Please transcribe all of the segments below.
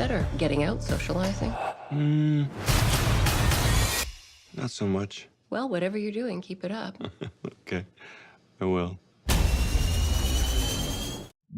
better, getting out, socializing? Not so much. Well, whatever you're doing, keep it up. Okay, I will.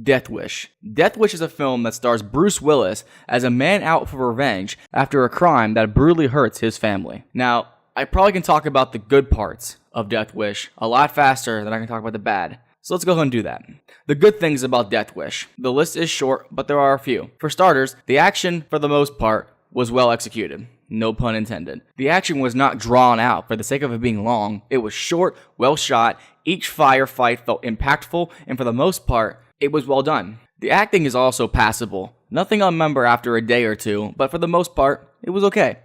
Death Wish. Death Wish is a film that stars Bruce Willis as a man out for revenge after a crime that brutally hurts his family. Now, I probably can talk about the good parts of Death Wish a lot faster than I can talk about the bad. So let's go ahead and do that. The good things about Death Wish. The list is short, but there are a few. For starters, the action, for the most part, was well executed. No pun intended. The action was not drawn out for the sake of it being long. It was short, well shot, each firefight felt impactful, and for the most part, it was well done. The acting is also passable. Nothing I'll remember after a day or two, but for the most part, it was okay.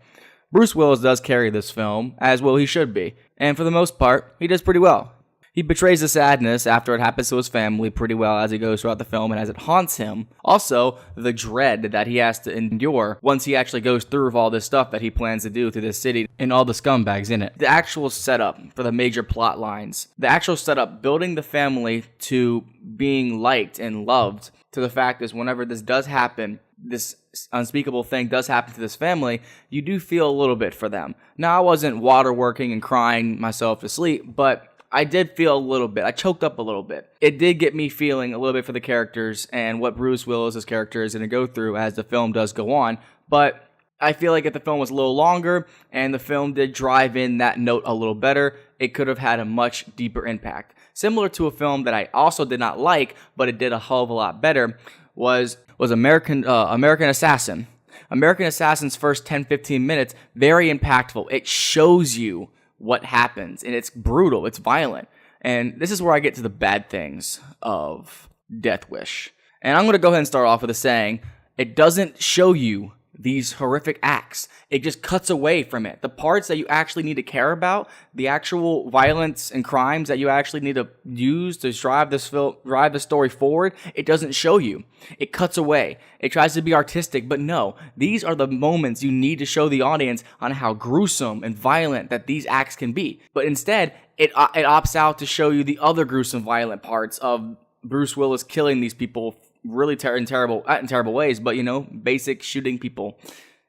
Bruce Willis does carry this film, as well he should be, and for the most part, he does pretty well. He betrays the sadness after it happens to his family pretty well as he goes throughout the film and as it haunts him. Also, the dread that he has to endure once he actually goes through with all this stuff that he plans to do through this city and all the scumbags in it. The actual setup for the major plot lines. The actual setup, building the family to being liked and loved, to the fact is whenever this does happen, this unspeakable thing does happen to this family, you do feel a little bit for them. Now, I wasn't waterworking and crying myself to sleep, but I did feel a little bit. I choked up a little bit. It did get me feeling a little bit for the characters and what Bruce Willis' character is going to go through as the film does go on. But I feel like if the film was a little longer and the film did drive in that note a little better, it could have had a much deeper impact. Similar to a film that I also did not like, but it did a hell of a lot better, was American Assassin. American Assassin's first 10-15 minutes, very impactful. It shows you what happens, and it's brutal, it's violent. And this is where I get to the bad things of Death Wish. And I'm going to go ahead and start off with a saying, it doesn't show you these horrific acts. It just cuts away from it. The parts that you actually need to care about, the actual violence and crimes that you actually need to use to drive the story forward, it doesn't show you. It cuts away. It tries to be artistic, but no. These are the moments you need to show the audience on how gruesome and violent that these acts can be. But instead, it opts out to show you the other gruesome, violent parts of Bruce Willis killing these people really in terrible ways, but basic shooting people.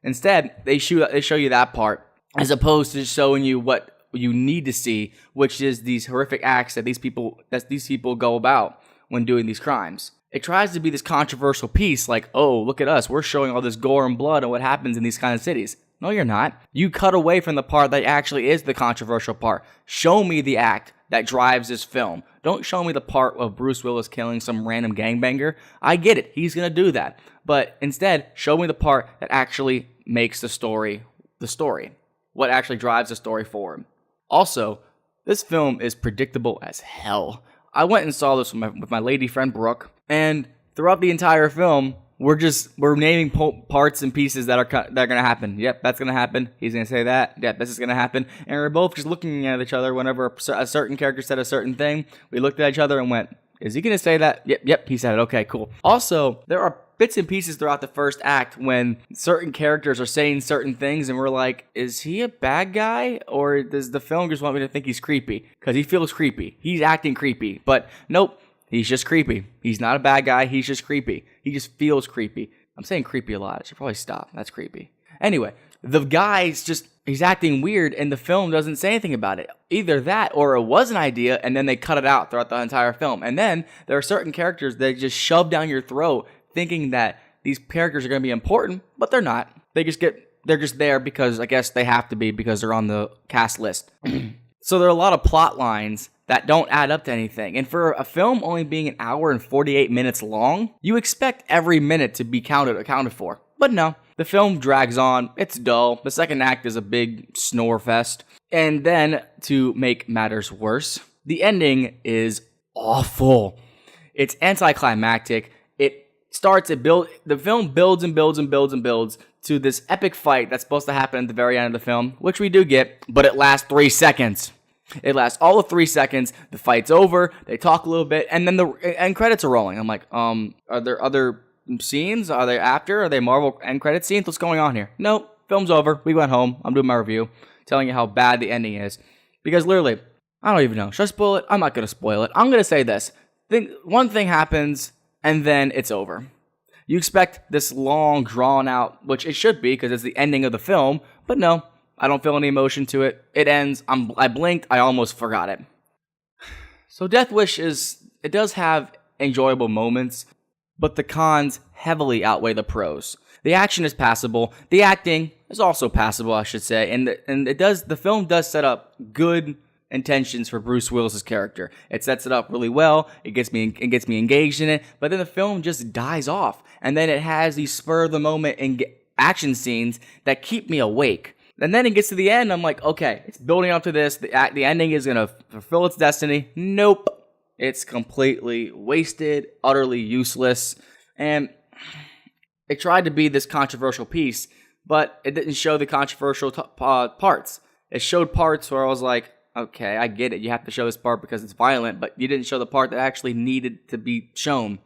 Instead, they show you that part as opposed to showing you what you need to see, which is these horrific acts that these people go about when doing these crimes. It tries to be this controversial piece, like, oh, look at us, we're showing all this gore and blood and what happens in these kind of cities. No, you're not. You cut away from the part that actually is the controversial part. Show me the act that drives this film. Don't show me the part of Bruce Willis killing some random gangbanger. I get it. He's going to do that. But instead, show me the part that actually makes the story. What actually drives the story forward. Also, this film is predictable as hell. I went and saw this with my lady friend Brooke, and throughout the entire film, we're naming parts and pieces that are going to happen. Yep, that's going to happen. He's going to say that. Yep, this is going to happen. And we're both just looking at each other whenever a certain character said a certain thing. We looked at each other and went, is he going to say that? Yep, he said it. Okay, cool. Also, there are bits and pieces throughout the first act when certain characters are saying certain things and we're like, is he a bad guy? Or does the film just want me to think he's creepy? Because he feels creepy. He's acting creepy. But nope. He's just creepy. He's not a bad guy. He's just creepy. He just feels creepy. I'm saying creepy a lot. I should probably stop. That's creepy. Anyway, the guy's he's acting weird and the film doesn't say anything about it. Either that or it was an idea and then they cut it out throughout the entire film. And then there are certain characters that just shove down your throat thinking that these characters are going to be important, but they're not. They're just there because I guess they have to be because they're on the cast list. So there are a lot of plot lines that don't add up to anything. And for a film only being an hour and 48 minutes long, you expect every minute to be accounted for. But no, the film drags on, it's dull, the second act is a big snore fest. And then, to make matters worse, the ending is awful. It's anticlimactic. The film builds and builds and builds and builds to this epic fight that's supposed to happen at the very end of the film, which we do get, but it lasts 3 seconds. It lasts all of 3 seconds. The fight's over. They talk a little bit, and then the end credits are rolling. I'm like, are there other scenes? Are they after? Are they Marvel end credit scenes? What's going on here? Nope. Film's over. We went home. I'm doing my review, telling you how bad the ending is. Because literally, I don't even know. Should I spoil it? I'm not going to spoil it. I'm going to say this. One thing happens, and then it's over. You expect this long, drawn out, which it should be because it's the ending of the film, but no, I don't feel any emotion to it. It ends, I blinked, I almost forgot it. So Death Wish it does have enjoyable moments, but the cons heavily outweigh the pros. The action is passable, the acting is also passable, I should say, and the film does set up good intentions for Bruce Willis's character. It sets it up really well. It gets me engaged in it, but then the film just dies off, and then it has these spur of the moment action scenes that keep me awake. And then it gets to the end, I'm like, okay, it's building up to this. The ending is gonna fulfill its destiny. Nope, it's completely wasted, utterly useless, and it tried to be this controversial piece, but it didn't show the controversial parts. It showed parts where I was like, okay, I get it. You have to show this part because it's violent, but you didn't show the part that actually needed to be shown.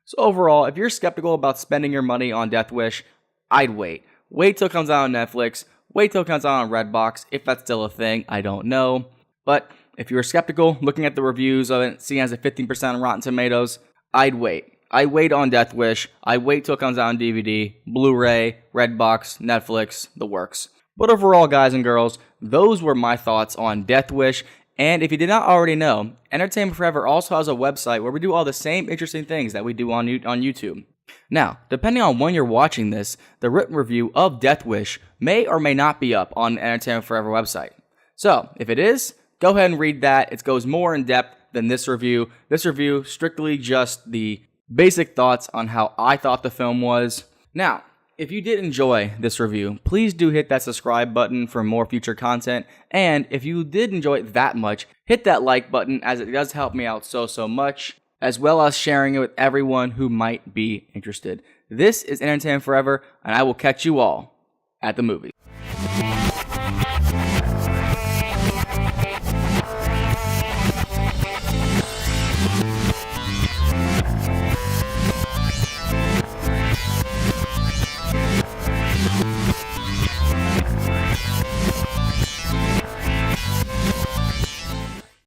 So overall, if you're skeptical about spending your money on Death Wish, I'd wait. Wait till it comes out on Netflix. Wait till it comes out on Redbox. If that's still a thing, I don't know. But if you're skeptical, looking at the reviews of it, seeing it has a 15% on Rotten Tomatoes, I'd wait. I wait on Death Wish. I wait till it comes out on DVD, Blu-ray, Redbox, Netflix, the works. But overall, guys and girls, those were my thoughts on Death Wish. And if you did not already know, Entertainment Forever also has a website where we do all the same interesting things that we do on YouTube. Now, depending on when you're watching this, the written review of Death Wish may or may not be up on Entertainment Forever website. So, if it is, go ahead and read that. It goes more in depth than this review. This review, strictly just the basic thoughts on how I thought the film was. Now, if you did enjoy this review, please do hit that subscribe button for more future content. And if you did enjoy it that much, hit that like button as it does help me out so much, as well as sharing it with everyone who might be interested. This is Entertainment Forever, and I will catch you all at the movies.